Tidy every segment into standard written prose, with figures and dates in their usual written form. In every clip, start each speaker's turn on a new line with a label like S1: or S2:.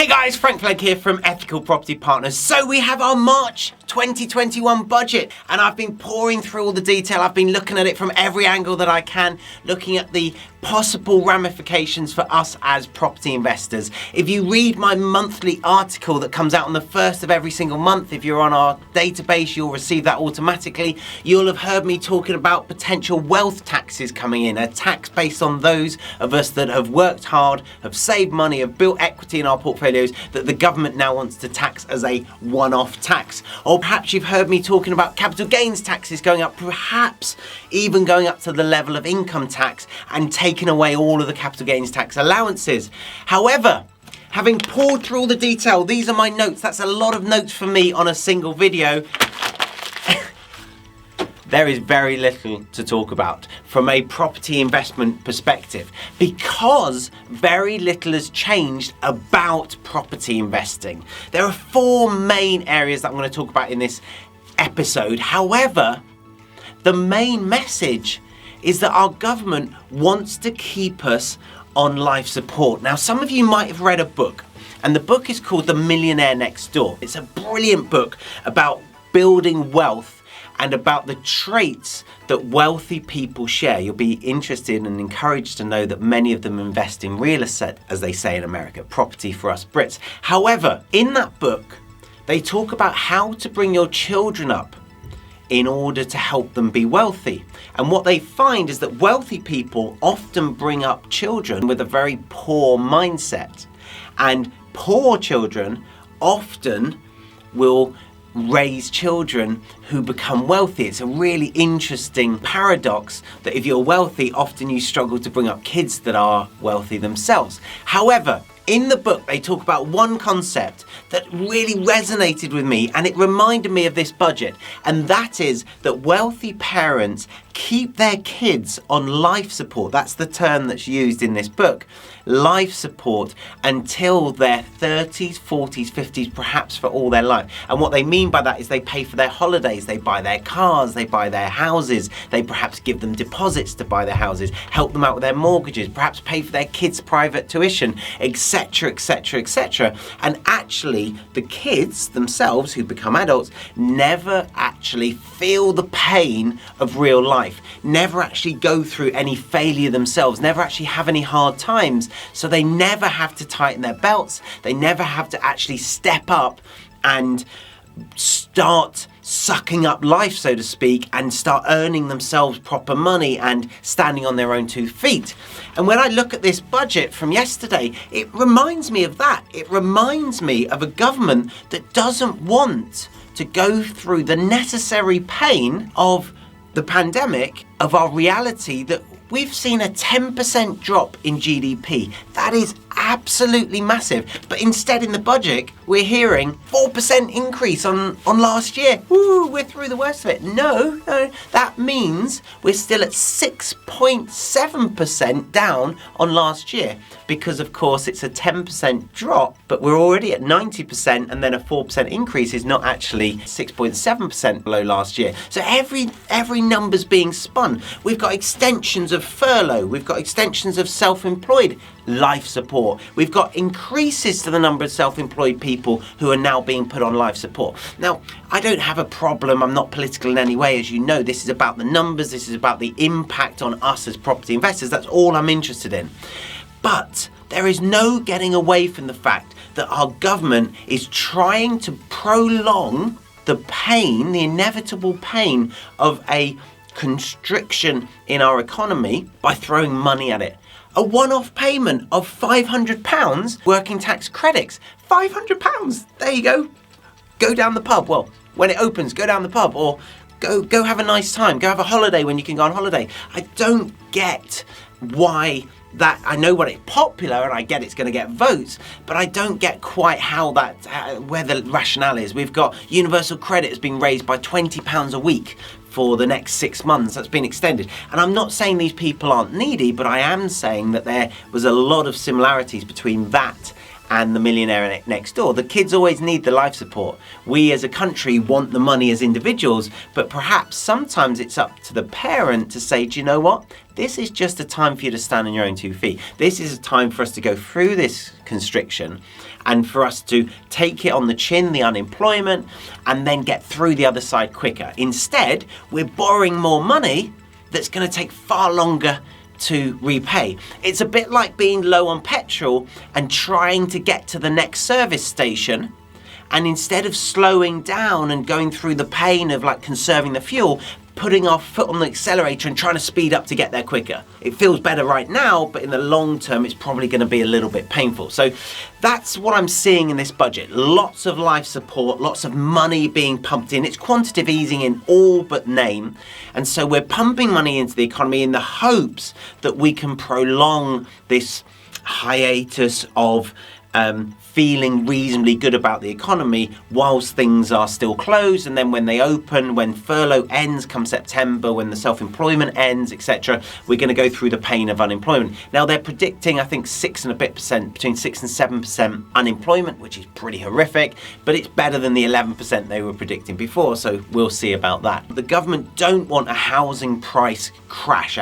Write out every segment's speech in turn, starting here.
S1: Hey guys, Frank Flegg here from Ethical Property Partners. So we have our March 2021 budget and I've been pouring through all the detail. I've been looking at it from every angle that I can, looking at the possible ramifications for us as property investors. If you read my monthly article that comes out on the 1st of every single month, if you're on our database, you'll receive that automatically. You'll have heard me talking about potential wealth taxes coming in, a tax based on those of us that have worked hard, have saved money, have built equity in our portfolios that the government now wants to tax as a one-off tax. Or perhaps you've heard me talking about capital gains taxes going up, perhaps even going up to the level of income tax and taking away all of the capital gains tax allowances. However, having poured through all the detail, these are my notes. That's a lot of notes for me on a single video. There is very little to talk about from a property investment perspective because very little has changed about property investing. There are four main areas that I'm going to talk about in this episode. However, the main message is that our government wants to keep us on life support. Now, some of you might have read a book, and the book is called The Millionaire Next Door. It's a brilliant book about building wealth and about the traits that wealthy people share. You'll be interested and encouraged to know that many of them invest in real estate, as they say in America, property for us Brits. However, in that book, they talk about how to bring your children up in order to help them be wealthy. And what they find is that wealthy people often bring up children with a very poor mindset. And poor children often will raise children who become wealthy. It's a really interesting paradox that if you're wealthy, often you struggle to bring up kids that are wealthy themselves. However, in the book, they talk about one concept that really resonated with me and it reminded me of this budget. And that is that wealthy parents keep their kids on life support. That's the term that's used in this book. Life support until their 30s, 40s, 50s, perhaps for all their life. And what they mean by that is they pay for their holidays, they buy their cars, they buy their houses, they perhaps give them deposits to buy their houses, help them out with their mortgages, perhaps pay for their kids' private tuition, etc., etc., etc. And actually, the kids themselves who become adults never actually feel the pain of real life, never actually go through any failure themselves, never actually have any hard times. So they never have to tighten their belts, they never have to actually step up and start sucking up life, so to speak, and start earning themselves proper money and standing on their own 2 feet. And when I look at this budget from yesterday, it reminds me of that. It reminds me of a government that doesn't want to go through the necessary pain of the pandemic, of our reality that we've seen a 10% drop in GDP. That is absolutely massive. But instead in the budget, we're hearing 4% increase on last year. Woo, we're through the worst of it. No, that means we're still at 6.7% down on last year because of course it's a 10% drop, but we're already at 90% and then a 4% increase is not actually 6.7% below last year. So every number's being spun. We've got extensions of furlough, we've got extensions of self-employed life support. We've got increases to the number of self-employed people who are now being put on life support. Now, I don't have a problem. I'm not political in any way. As you know, this is about the numbers. This is about the impact on us as property investors. That's all I'm interested in. But there is no getting away from the fact that our government is trying to prolong the pain, the inevitable pain of a constriction in our economy by throwing money at it. A one-off payment of £500 working tax credits. £500, there you go. Go down the pub. Well, when it opens, go down the pub or go have a nice time. Go have a holiday when you can go on holiday. I don't get why that. I know what it's popular and I get it's going to get votes, but I don't get quite how that, where the rationale is. We've got universal credit has been raised by £20 a week for the next 6 months. That's been extended. And I'm not saying these people aren't needy, but I am saying that there was a lot of similarities between that and the millionaire next door. The kids always need the life support. We as a country want the money as individuals, but perhaps sometimes it's up to the parent to say, do you know what? This is just a time for you to stand on your own 2 feet. This is a time for us to go through this constriction and for us to take it on the chin, the unemployment, and then get through the other side quicker. Instead, we're borrowing more money that's going to take far longer to repay. It's a bit like being low on petrol and trying to get to the next service station, and instead of slowing down and going through the pain of like conserving the fuel, putting our foot on the accelerator and trying to speed up to get there quicker. It feels better right now, but in the long term, it's probably going to be a little bit painful. So that's what I'm seeing in this budget. Lots of life support, lots of money being pumped in. It's quantitative easing in all but name. And so we're pumping money into the economy in the hopes that we can prolong this hiatus of feeling reasonably good about the economy whilst things are still closed, and then when they open, when furlough ends come September, when the self-employment ends, etc., we're going to go through the pain of unemployment. Now they're predicting, I think, 6 and a bit percent, between 6 and 7% unemployment, which is pretty horrific, but it's better than the 11% they were predicting before, so we'll see about that. The government don't want a housing price crash,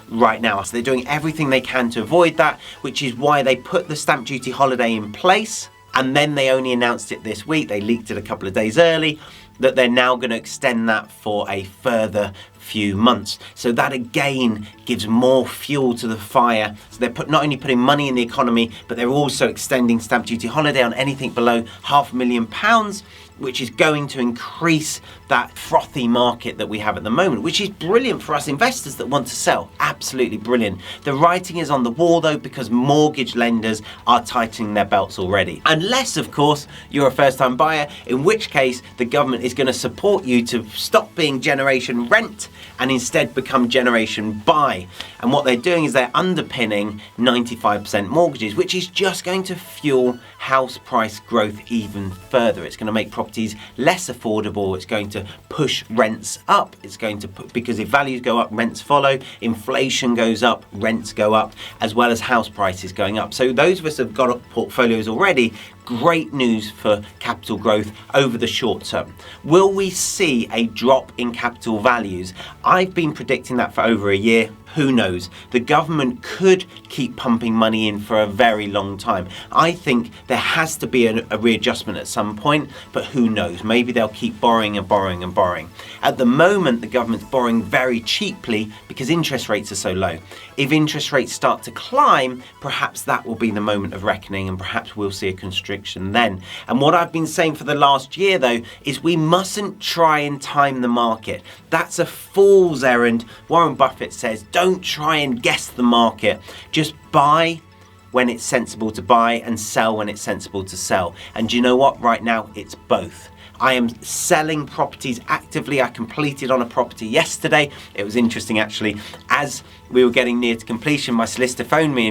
S1: right now. So they're doing everything they can to avoid that, which is why they put the stamp duty holiday in place. And then they only announced it this week. They leaked it a couple of days early, that they're now going to extend that for a further few months. So that again gives more fuel to the fire. So they're not only putting money in the economy, but they're also extending stamp duty holiday on anything below £500,000, which is going to increase that frothy market that we have at the moment, which is brilliant for us investors that want to sell. Absolutely brilliant. The writing is on the wall though, because mortgage lenders are tightening their belts already. Unless, of course, you're a first-time buyer, in which case the government is going to support you to stop being generation rent and instead become generation buy. And what they're doing is they're underpinning 95% mortgages, which is just going to fuel house price growth even further. It's going to make properties less affordable. It's going to push rents up. It's going to put, because if values go up, rents follow. Inflation goes up, rents go up, as well as house prices going up. So those of us who've got portfolios already, great news for capital growth over the short term. Will we see a drop in capital values? I've been predicting that for over a year. Who knows? The government could keep pumping money in for a very long time. I think there has to be a readjustment at some point, but who knows? Maybe they'll keep borrowing and borrowing and borrowing. At the moment, the government's borrowing very cheaply because interest rates are so low. If interest rates start to climb, perhaps that will be the moment of reckoning, and perhaps we'll see a constriction then. And what I've been saying for the last year, though, is we mustn't try and time the market. That's a fool's errand. Warren Buffett says, don't try and guess the market. Just buy when it's sensible to buy and sell when it's sensible to sell. And do you know what? Right now, it's both. I am selling properties actively. I completed on a property yesterday. It was interesting, actually. As we were getting near to completion, my solicitor phoned me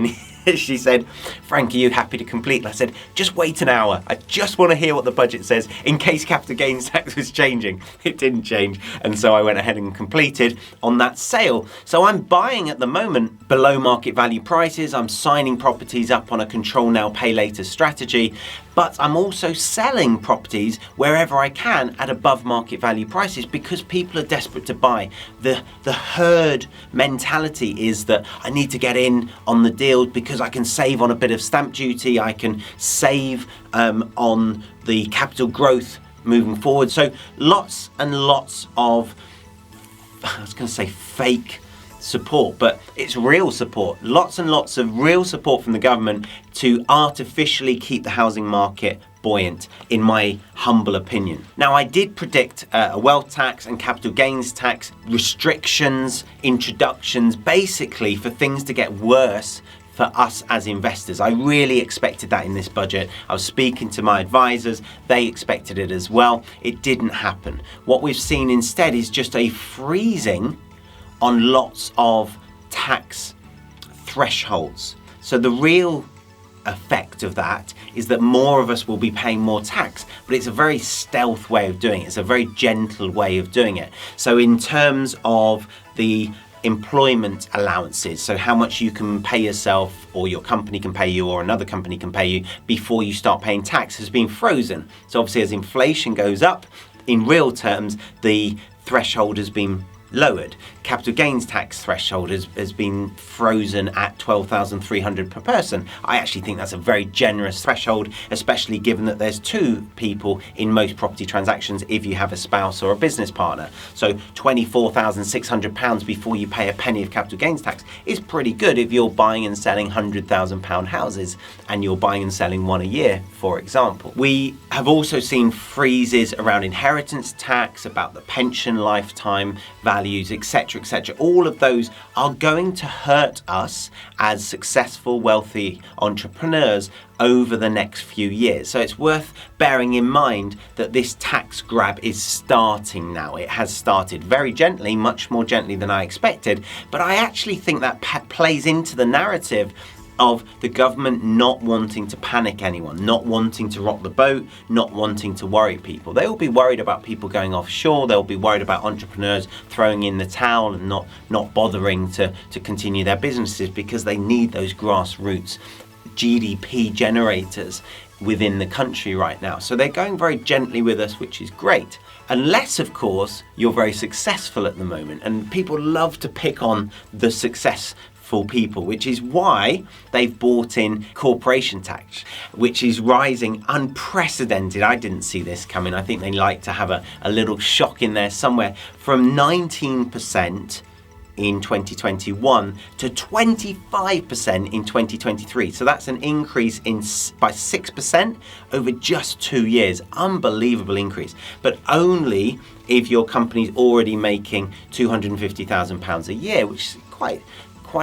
S1: and she said, Frank, are you happy to complete? And I said, just wait an hour. I just want to hear what the budget says in case capital gains tax was changing. It didn't change. And so I went ahead and completed on that sale. So I'm buying at the moment below market value prices. I'm signing properties up on a control now, pay later strategy. But I'm also selling properties wherever I can at above market value prices because people are desperate to buy. The herd mentality is that I need to get in on the deal because I can save on a bit of stamp duty, I can save on the capital growth moving forward. So lots and lots of, I was going to say fake support, but it's real support. Lots and lots of real support from the government to artificially keep the housing market buoyant, in my humble opinion. Now, I did predict a wealth tax and capital gains tax restrictions, introductions, basically for things to get worse for us as investors. I really expected that in this budget. I was speaking to my advisors, they expected it as well. It didn't happen. What we've seen instead is just a freezing on lots of tax thresholds. So the real effect of that is that more of us will be paying more tax, but it's a very stealth way of doing it. It's a very gentle way of doing it. So in terms of the employment allowances, so how much you can pay yourself or your company can pay you or another company can pay you before you start paying tax, has been frozen. So obviously as inflation goes up, in real terms, the threshold has been lowered. Capital gains tax threshold has been frozen at $12,300 per person. I actually think that's a very generous threshold, especially given that there's two people in most property transactions if you have a spouse or a business partner. So £24,600 before you pay a penny of capital gains tax is pretty good if you're buying and selling £100,000 houses and you're buying and selling one a year, for example. We have also seen freezes around inheritance tax, about the pension lifetime values, etc., etc. All of those are going to hurt us as successful, wealthy entrepreneurs over the next few years. So it's worth bearing in mind that this tax grab is starting now. It has started very gently, much more gently than I expected, but I actually think that plays into the narrative of the government not wanting to panic anyone, not wanting to rock the boat, not wanting to worry people. They will be worried about people going offshore. They'll be worried about entrepreneurs throwing in the towel and not bothering to continue their businesses because they need those grassroots GDP generators within the country right now. So they're going very gently with us, which is great. Unless, of course, you're very successful at the moment. And people love to pick on the successful people, which is why they've brought in corporation tax, which is rising unprecedented. I didn't see this coming. I think they like to have a little shock in there somewhere, from 19% in 2021 to 25% in 2023. So that's an increase by 6% over just 2 years. Unbelievable increase, but only if your company's already making £250,000 a year, which is quite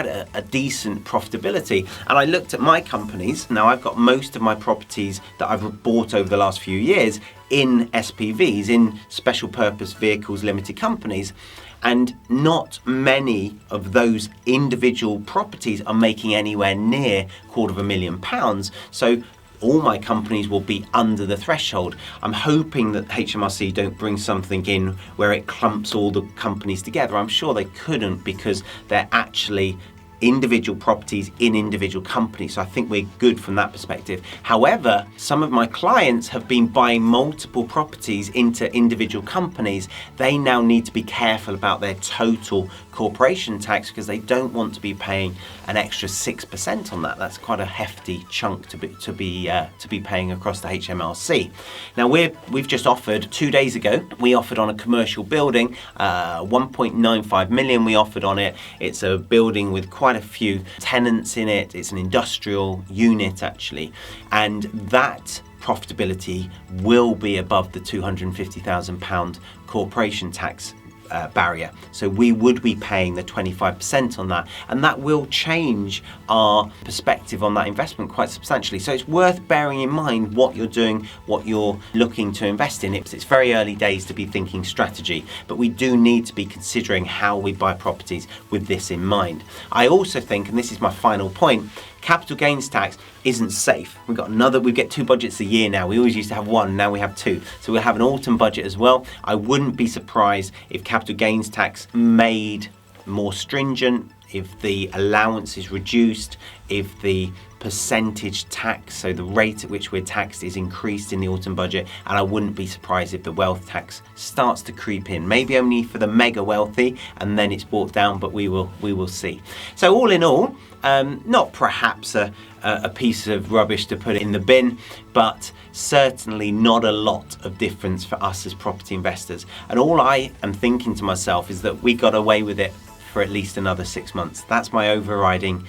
S1: a decent profitability. And I looked at my companies. Now I've got most of my properties that I've bought over the last few years in SPVs, in special purpose vehicles limited companies, and not many of those individual properties are making anywhere near £250,000. So all my companies will be under the threshold. I'm hoping that HMRC don't bring something in where it clumps all the companies together. I'm sure they couldn't, because they're actually individual properties in individual companies. So I think we're good from that perspective. However, some of my clients have been buying multiple properties into individual companies. They now need to be careful about their total corporation tax because they don't want to be paying an extra 6% on that. That's quite a hefty chunk to be paying across the HMRC. Now we've just offered 2 days ago. We offered on a commercial building, 1.95 million. We offered on it. It's a building with quite a few tenants in it. It's an industrial unit actually, and that profitability will be above the £250,000 corporation tax barrier. So we would be paying the 25% on that, and that will change our perspective on that investment quite substantially. So it's worth bearing in mind what you're doing, what you're looking to invest in. It's very early days to be thinking strategy, but we do need to be considering how we buy properties with this in mind. I also think, and this is my final point, capital gains tax isn't safe. We get 2 budgets a year now. We always used to have 1, now we have 2. So we'll have an autumn budget as well. I wouldn't be surprised if capital gains tax made more stringent, if the allowance is reduced, if the percentage tax, so the rate at which we're taxed, is increased in the autumn budget, and I wouldn't be surprised if the wealth tax starts to creep in, maybe only for the mega wealthy, and then it's brought down, but we will see. So all in all, not perhaps a piece of rubbish to put in the bin, but certainly not a lot of difference for us as property investors. And all I am thinking to myself is that we got away with it for at least another 6 months. That's my overriding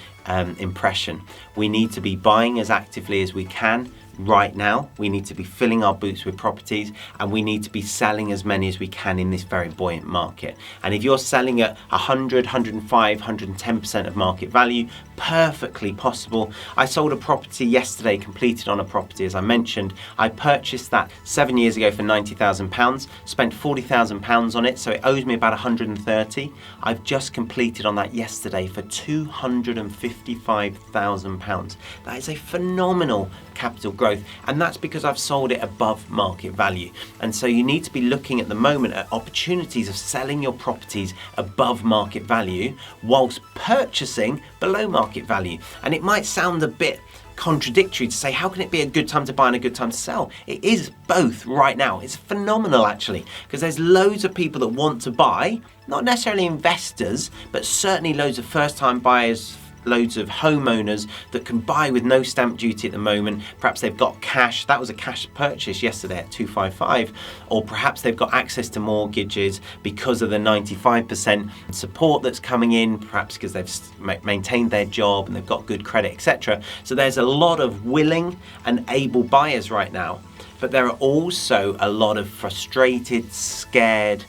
S1: impression. We need to be buying as actively as we can right now. We need to be filling our boots with properties, and we need to be selling as many as we can in this very buoyant market. And if you're selling at 100, 105, 110% of market value, perfectly possible. I sold a property yesterday, completed on a property, as I mentioned. I purchased that 7 years ago for £90,000, spent £40,000 on it, so it owes me about 130. I've just completed on that yesterday for £255,000. That is a phenomenal capital growth, and that's because I've sold it above market value. And so you need to be looking at the moment at opportunities of selling your properties above market value whilst purchasing below market value. And it might sound a bit contradictory to say, how can it be a good time to buy and a good time to sell? It is both right now. It's phenomenal actually, because there's loads of people that want to buy, not necessarily investors, but certainly loads of first-time buyers, loads of homeowners that can buy with no stamp duty at the moment. Perhaps they've got cash. That was a cash purchase yesterday at 255. Or perhaps they've got access to mortgages because of the 95% support that's coming in, perhaps because they've maintained their job and they've got good credit, etc. So there's a lot of willing and able buyers right now. But there are also a lot of frustrated, scared,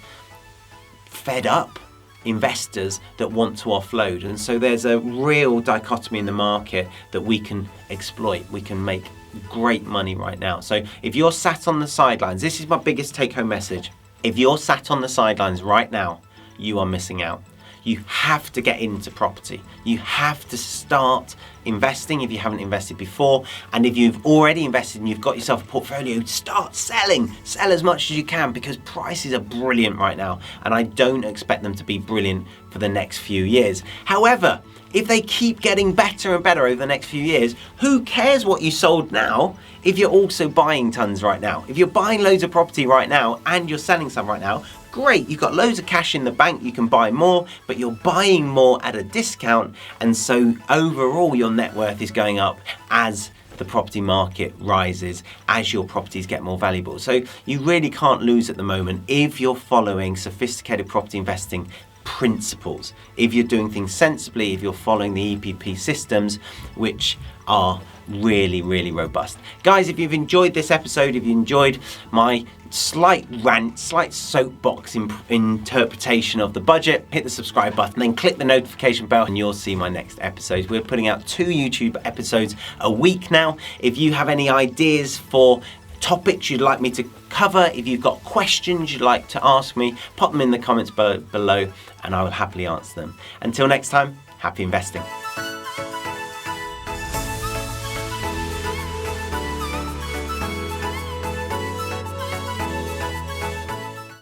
S1: fed up investors that want to offload. And so there's a real dichotomy in the market that we can exploit. We can make great money right now. So if you're sat on the sidelines, this is my biggest take-home message. If you're sat on the sidelines right now, you are missing out. You have to get into property. You have to start investing if you haven't invested before. And if you've already invested and you've got yourself a portfolio, start selling. Sell as much as you can, because prices are brilliant right now. And I don't expect them to be brilliant for the next few years. However, if they keep getting better and better over the next few years, who cares what you sold now if you're also buying tons right now? If you're buying loads of property right now and you're selling some right now, great, you've got loads of cash in the bank, you can buy more, but you're buying more at a discount, and so overall your net worth is going up as the property market rises, as your properties get more valuable. So you really can't lose at the moment if you're following sophisticated property investing principles, if you're doing things sensibly, if you're following the EPP systems, which are really, really robust. Guys, if you've enjoyed this episode, if you enjoyed my slight rant, slight soapbox interpretation of the budget, hit the subscribe button, then click the notification bell and you'll see my next episode. We're putting out 2 YouTube episodes a week now. If you have any ideas for topics you'd like me to cover, if you've got questions you'd like to ask me, pop them in the comments below and I will happily answer them. Until next time, happy investing.